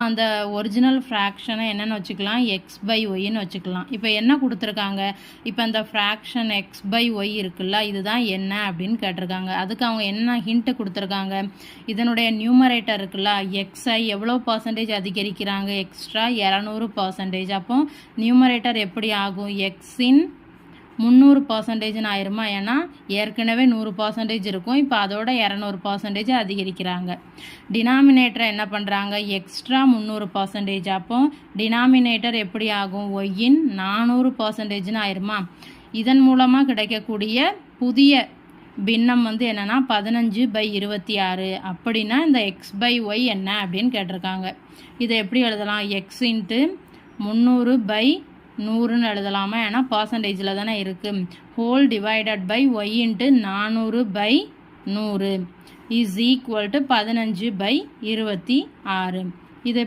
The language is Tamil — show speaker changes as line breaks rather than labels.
அந்த ஒரிஜினல் ஃப்ராக்ஷனை என்னென்னு வச்சுக்கலாம், எக்ஸ் பை ஒய்ன்னு வச்சுக்கலாம். இப்போ என்ன கொடுத்துருக்காங்க, இப்போ அந்த ஃப்ராக்ஷன் எக்ஸ் பை ஒய் இருக்குல்ல, இதுதான் என்ன அப்படின்னு கேட்டிருக்காங்க. அதுக்கு அவங்க என்ன ஹிண்ட்டு கொடுத்துருக்காங்க, இதனுடைய நியூமரேட்டர் இருக்குல்ல, எக்ஸை எவ்வளோ பர்சன்டேஜ் அதிகரிக்கிறாங்க, எக்ஸ்ட்ரா 200%. அப்போ நியூமரேட்டர் எப்படி ஆகும், எக்ஸின் 300%ன்னு ஆயிருமா, ஏன்னா ஏற்கனவே 100% இருக்கும், இப்போ அதோட 200% அதிகரிக்கிறாங்க. டினாமினேட்டரை என்ன பண்ணுறாங்க, எக்ஸ்ட்ரா 300%. அப்போ டினாமினேட்டர் எப்படி ஆகும், ஒய்யின் 400%ன்னு ஆயிருமா. இதன் மூலமாக கிடைக்கக்கூடிய புதிய பின்னம் என்னென்னா 15/26. அப்படின்னா இந்த எக்ஸ் பை ஒய் என்ன அப்படின்னு கேட்டிருக்காங்க. இதை எப்படி எழுதலாம், எக்ஸ் இன்ட்டு 300/100ன்னு எழுதலாமா, ஏன்னா பர்சன்டேஜில் தானே இருக்குது. Whole divided by y into 400/100 is equal to 15/26. இதை